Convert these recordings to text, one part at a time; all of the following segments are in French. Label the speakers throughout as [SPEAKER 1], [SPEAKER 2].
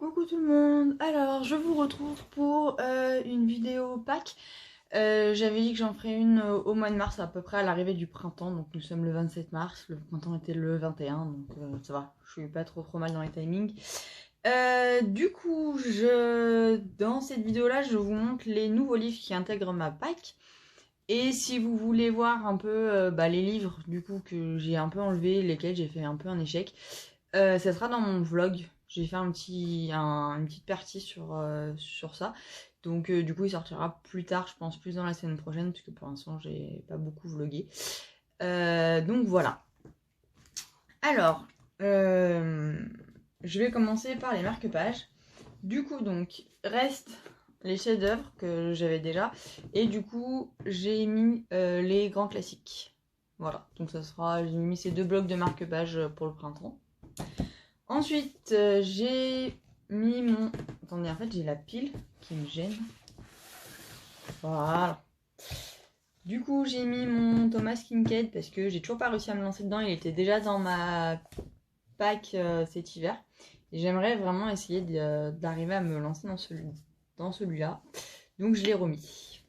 [SPEAKER 1] Coucou tout le monde, alors je vous retrouve pour une vidéo Pâques. J'avais dit que j'en ferais une au mois de mars, à peu près à l'arrivée du printemps, donc nous sommes le 27 mars, le printemps était le 21, donc ça va, je suis pas trop mal dans les timings. Du coup, dans cette vidéo-là, je vous montre les nouveaux livres qui intègrent ma Pâques. Et si vous voulez voir un peu les livres du coup que j'ai un peu enlevés, lesquels j'ai fait un peu un échec, ça sera dans mon vlog. J'ai fait une petite partie sur ça. Donc du coup il sortira plus tard, je pense plus dans la semaine prochaine, puisque pour l'instant j'ai pas beaucoup vlogué. Donc voilà. Alors, je vais commencer par les marque-pages. Du coup donc, reste les chefs-d'œuvre que j'avais déjà. Et du coup, j'ai mis les grands classiques. Voilà, donc ça sera, j'ai mis ces deux blocs de marque-page pour le printemps. Ensuite, j'ai mis mon... Attendez, en fait, j'ai la pile qui me gêne. Voilà. Du coup, j'ai mis mon Thomas Kincaid parce que j'ai toujours pas réussi à me lancer dedans. Il était déjà dans ma pack cet hiver. Et j'aimerais vraiment essayer d'arriver à me lancer dans celui-là. Donc, je l'ai remis.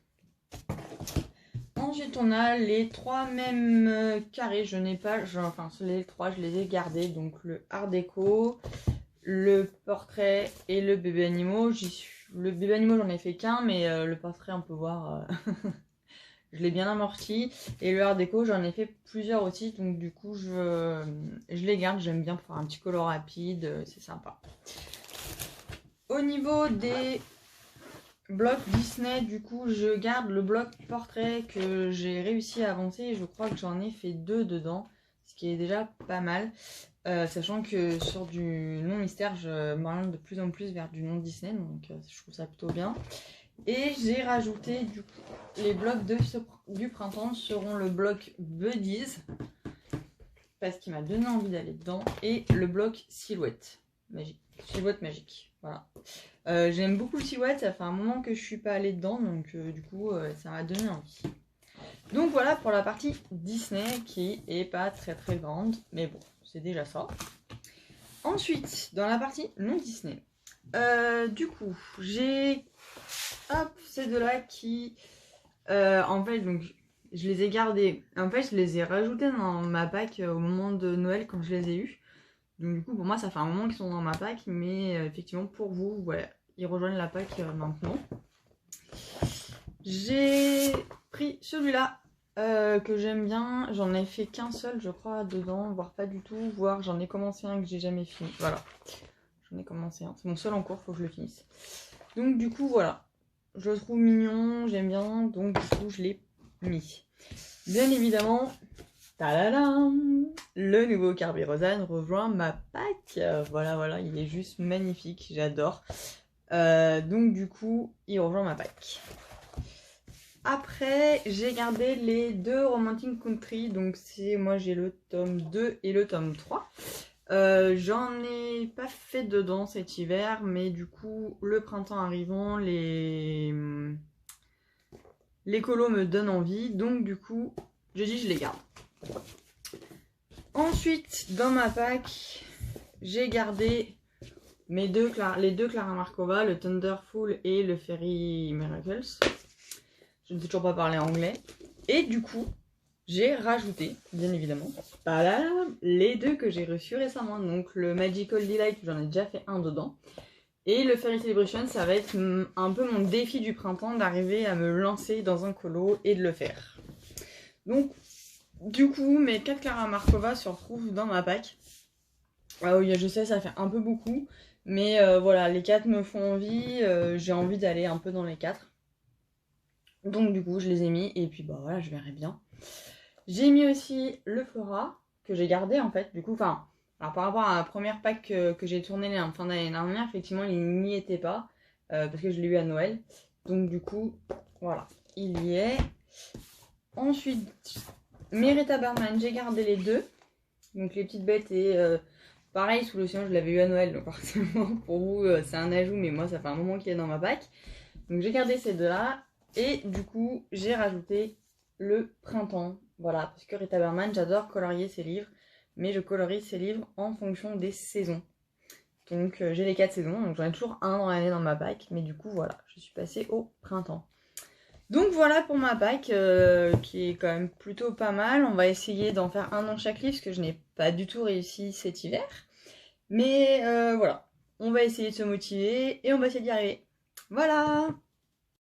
[SPEAKER 1] Ensuite, on a les trois mêmes carrés. Je n'ai pas... enfin, les trois, je les ai gardés. Donc, le Art déco, le portrait et le bébé animaux. Le bébé animaux, j'en ai fait qu'un, mais le portrait, on peut voir... je l'ai bien amorti. Et le art déco, j'en ai fait plusieurs aussi. Donc du coup, je les garde. J'aime bien pour faire un petit color rapide. C'est sympa. Au niveau des blocs Disney, du coup, je garde le bloc portrait que j'ai réussi à avancer. Je crois que j'en ai fait 2 dedans. Ce qui est déjà pas mal. Sachant que sur du non mystère, je m'oriente de plus en plus vers du non Disney. Donc je trouve ça plutôt bien. Et j'ai rajouté du coup les blocs du printemps seront le bloc Buddies parce qu'il m'a donné envie d'aller dedans et le bloc Silhouette magique. Silhouette magique, voilà. J'aime beaucoup le Silhouette, ça fait un moment que je suis pas allée dedans donc du coup ça m'a donné envie. Donc voilà pour la partie Disney qui est pas très grande mais bon c'est déjà ça. Ensuite dans la partie non Disney, du coup j'ai ces deux-là qui, en fait, donc, je les ai gardés. En fait, je les ai rajoutés dans ma pack au moment de Noël quand je les ai eus. Donc, du coup, pour moi, ça fait un moment qu'ils sont dans ma pack, mais effectivement, pour vous, voilà, ils rejoignent la pack maintenant. J'ai pris celui-là que j'aime bien. J'en ai fait qu'un seul, je crois, dedans, voire pas du tout, voire j'en ai commencé un que j'ai jamais fini. Voilà, j'en ai commencé un. C'est mon seul en cours, faut que je le finisse. Donc, du coup, voilà. Je le trouve mignon, j'aime bien, donc du coup je l'ai mis. Bien évidemment, tadadam, le nouveau Carbirozane rejoint ma pack. Voilà, il est juste magnifique, j'adore. Donc du coup, il rejoint ma pack. Après, j'ai gardé les deux Romantic Country, donc moi j'ai le tome 2 et le tome 3. J'en ai pas fait dedans cet hiver, mais du coup, le printemps arrivant, les colos me donnent envie, donc du coup, je dis je les garde. Ensuite, dans ma pack, j'ai gardé les deux Clara Markova, le Thunderful et le Fairy Miracles. Je ne sais toujours pas parler anglais. Et du coup, j'ai rajouté, bien évidemment, les deux que j'ai reçus récemment. Donc le Magical Delight, j'en ai déjà fait un dedans. Et le Fairy Celebration, ça va être un peu mon défi du printemps d'arriver à me lancer dans un colo et de le faire. Donc, du coup, mes 4 Clara Markova se retrouvent dans ma pack. Ah oui, je sais, ça fait un peu beaucoup. Mais voilà, les 4 me font envie. J'ai envie d'aller un peu dans les 4. Donc du coup, je les ai mis. Et puis bah voilà, je verrai bien. J'ai mis aussi le Flora, que j'ai gardé en fait. Du coup, enfin, alors par rapport à la première pack que j'ai tournée en fin d'année dernière, effectivement, il n'y était pas. Parce que je l'ai eu à Noël. Donc du coup, voilà, il y est. Ensuite, Merita Berman, j'ai gardé les deux. Donc les petites bêtes et pareil, sous l'océan, je l'avais eu à Noël. Donc forcément, pour vous, c'est un ajout. Mais moi, ça fait un moment qu'il est dans ma pack. Donc j'ai gardé ces deux-là. Et du coup, j'ai rajouté le printemps. Voilà, parce que Rita Berman, j'adore colorier ses livres, mais je colorie ses livres en fonction des saisons. Donc j'ai les 4 saisons, donc j'en ai toujours un dans l'année dans ma pack, mais du coup voilà, je suis passée au printemps. Donc voilà pour ma pack qui est quand même plutôt pas mal. On va essayer d'en faire un dans chaque livre parce que je n'ai pas du tout réussi cet hiver. Mais voilà, on va essayer de se motiver et on va essayer d'y arriver. Voilà!